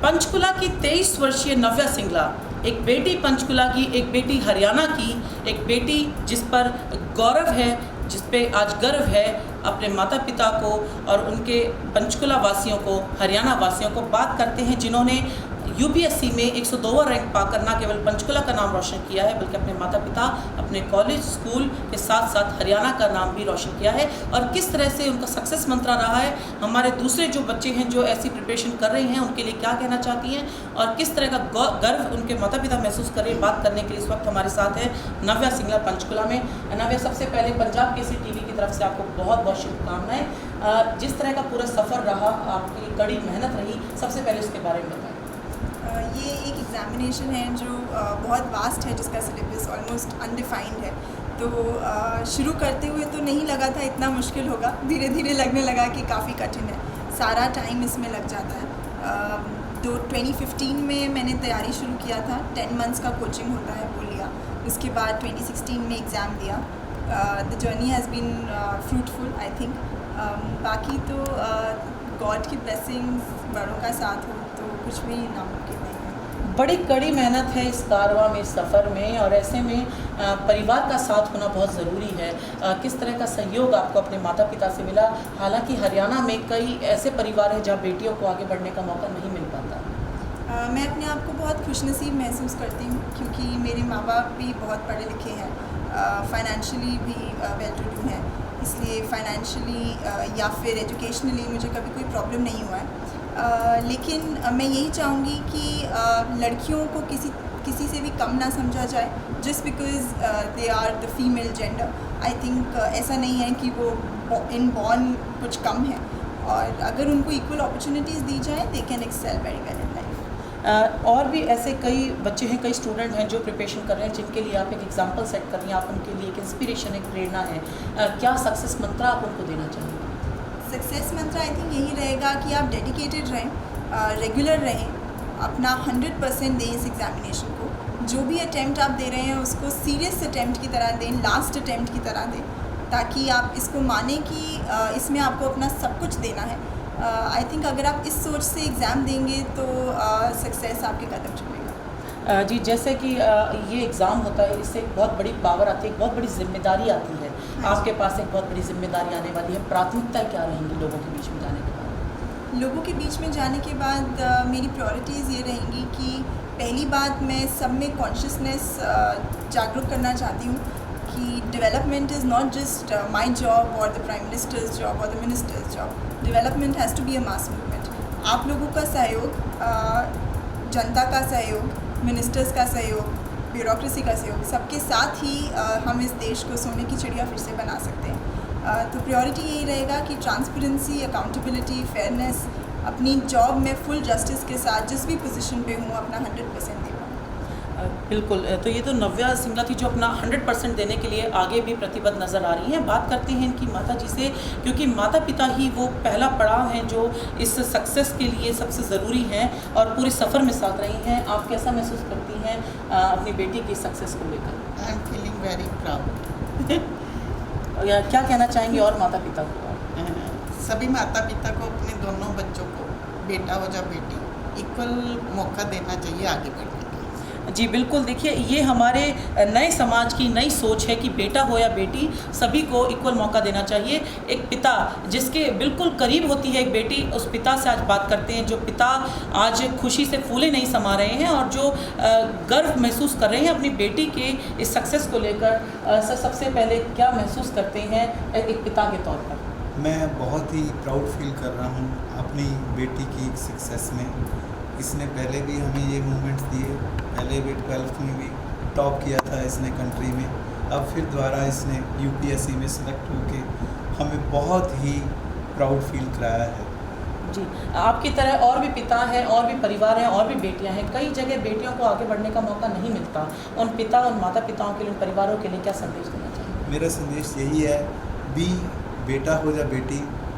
पंचकुला की 23 वर्षीय नव्या सिंगला, एक बेटी पंचकुला की, एक बेटी हरियाणा की, एक बेटी जिस पर गौरव है, जिस पे आज गर्व है अपने माता पिता को और उनके पंचकुला वासियों को, हरियाणा वासियों को। बात करते हैं जिन्होंने यूपीएससी में 102वां रैंक पाकर न केवल पंचकुला का नाम रोशन किया है बल्कि अपने माता पिता, अपने कॉलेज स्कूल के साथ साथ हरियाणा का नाम भी रोशन किया है, और किस तरह से उनका सक्सेस मंत्रा रहा है। हमारे दूसरे जो बच्चे हैं जो ऐसी प्रिपरेशन कर रहे हैं उनके लिए क्या कहना चाहती हैं और किस तरह का गर्व उनके माता पिता महसूस करें, बात करने के लिए इस वक्त हमारे साथ है नव्या सिंगला पंचकुला में। नव्या, सबसे पहले पंजाब केसरी टीवी की तरफ से आपको बहुत बहुत शुभकामनाएं। जिस तरह का पूरा सफ़र रहा, आपकी कड़ी मेहनत रही, सबसे पहले उसके बारे में बताएं। ये एक एग्ज़ामिनेशन है जो बहुत वास्ट है, जिसका सिलेबस ऑलमोस्ट अनडिफाइंड है। तो शुरू करते हुए तो नहीं लगा था इतना मुश्किल होगा, धीरे धीरे लगने लगा कि काफ़ी कठिन है, सारा टाइम इसमें लग जाता है। तो 2015 में मैंने तैयारी शुरू किया था, 10 मंथ्स का कोचिंग होता है वो लिया। उसके बाद 2016 में एग्ज़ाम दिया। The journey has been fruitful I think. बाकी तो गॉड की ब्लेसिंग्स, बड़ों का साथ हो तो कुछ भी नामुमकिन नहीं है। बड़ी कड़ी मेहनत है इस कारवां में, इस सफ़र में, और ऐसे में परिवार का साथ होना बहुत ज़रूरी है। किस तरह का सहयोग आपको अपने माता पिता से मिला? हालांकि हरियाणा में कई ऐसे परिवार हैं जहाँ बेटियों को आगे बढ़ने का मौका नहीं मिल पाता। मैं अपने आप को बहुत खुशनसीब महसूस करती हूँ क्योंकि मेरे माँ बाप भी बहुत पढ़े लिखे हैं, फाइनेंशियली भी वेल टू डू हैं, इसलिए फाइनेंशियली या फिर एजुकेशनली मुझे कभी कोई प्रॉब्लम नहीं हुआ है। लेकिन मैं यही चाहूँगी कि लड़कियों को किसी से भी कम ना समझा जाए just because they are the female gender. I think ऐसा नहीं है कि वो इनबॉर्न कुछ कम है, और अगर उनको इक्वल अपॉर्चुनिटीज़ दी जाए they can excel very well in life. और भी ऐसे कई बच्चे हैं, कई स्टूडेंट हैं जो प्रिपरेशन कर रहे हैं, जिनके लिए आप एक एग्जांपल सेट कर रही हैं, आप उनके लिए एक इंस्पिरेशन, एक प्रेरणा है। क्या सक्सेस मंत्र आप उनको देना चाहेंगे? सक्सेस मंत्र आई थिंक यही रहेगा कि आप डेडिकेटेड रहें, रेगुलर रहें, अपना 100% दें इस एग्ज़ामिनेशन को। जो भी अटैम्प्ट आप दे रहे हैं उसको सीरियस अटैम्प्ट की तरह दें, लास्ट अटैम्प्ट की तरह दें, ताकि आप इसको माने कि इसमें आपको अपना सब कुछ देना है। आई थिंक अगर आप इस सोच से एग्ज़ाम देंगे तो सक्सेस आपके कदम चुमेगा। जी, जैसे कि ये एग्ज़ाम होता है, इससे एक बहुत बड़ी पावर आती है, एक बहुत बड़ी जिम्मेदारी आती है। आपके पास एक बहुत बड़ी जिम्मेदारी आने वाली है। प्राथमिकताएं क्या रहेंगी लोगों के बीच में जाने के बाद? लोगों के बीच में जाने के बाद मेरी प्रायोरिटीज़ ये रहेंगी कि पहली बात, मैं सब में कॉन्शियसनेस जागरूक करना चाहती हूँ कि development is not just my job और द प्राइम मिनिस्टर्स जॉब और the minister's job. Development has to be a mass movement. आप लोगों का सहयोग, जनता का सहयोग, मिनिस्टर्स का सहयोग, ब्यूरोक्रेसी का सहयोग, सबके साथ ही हम इस देश को सोने की चिड़िया फिर से बना सकते हैं। तो प्रायोरिटी यही रहेगा कि ट्रांसपेरेंसी, अकाउंटेबिलिटी, फेयरनेस, अपनी जॉब में फुल जस्टिस के साथ जिस भी पोजीशन पे हूँ अपना 100% दे पाऊँ। बिल्कुल, तो ये तो नव्या सिंगला थी जो अपना 100% देने के लिए आगे भी प्रतिबद्ध नज़र आ रही हैं। बात करते हैं इनकी माता जी से, क्योंकि माता पिता ही वो पहला पड़ाव हैं जो इस सक्सेस के लिए सबसे ज़रूरी हैं और पूरे सफ़र में साथ रही हैं। आप कैसा महसूस करती हैं अपनी बेटी की सक्सेस को लेकर? I am feeling very proud. क्या कहना चाहेंगे और माता पिता को? सभी माता पिता को अपने दोनों बच्चों को, बेटा हो या बेटी, इक्वल मौका देना चाहिए आगे बढ़ने का। जी बिल्कुल, देखिए ये हमारे नए समाज की नई सोच है कि बेटा हो या बेटी, सभी को इक्वल मौका देना चाहिए। एक पिता जिसके बिल्कुल करीब होती है एक बेटी, उस पिता से आज बात करते हैं जो पिता आज खुशी से फूले नहीं समा रहे हैं और जो गर्व महसूस कर रहे हैं अपनी बेटी के इस सक्सेस को लेकर। सबसे पहले क्या महसूस करते हैं एक पिता के तौर पर? मैं बहुत ही प्राउड फील कर रहा हूँ अपनी बेटी की सक्सेस में। इसने पहले भी हमें ये मूवमेंट्स दिए, पहले भी 12th में भी टॉप किया था इसने कंट्री में, अब फिर दोबारा इसने यूपीएससी में सिलेक्ट होके हमें बहुत ही प्राउड फील कराया है। जी, आपकी तरह और भी पिता हैं, और भी परिवार हैं, और भी बेटियां हैं। कई जगह बेटियों को आगे बढ़ने का मौका नहीं मिलता। उन पिता, उन माता पिताओं के लिए, उन परिवारों के लिए क्या संदेश देना चाहिए? मेरा संदेश यही है, बेटा हो या बेटी,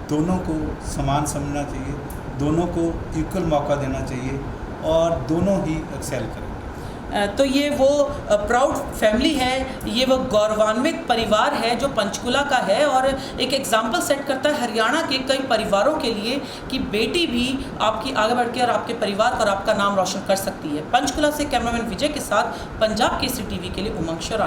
दोनों को समान समझना चाहिए, दोनों को इक्वल मौका देना चाहिए और दोनों ही एक्सेल करेंगे। तो ये वो प्राउड फैमिली है, ये वो गौरवान्वित परिवार है जो पंचकुला का है और एक एग्जाम्पल सेट करता है हरियाणा के कई परिवारों के लिए कि बेटी भी आपकी आगे बढ़ के और आपके परिवार और आपका नाम रोशन कर सकती है। पंचकुला से कैमरामैन विजय के साथ पंजाब केसरी टीवी के लिए उमंग शरानी।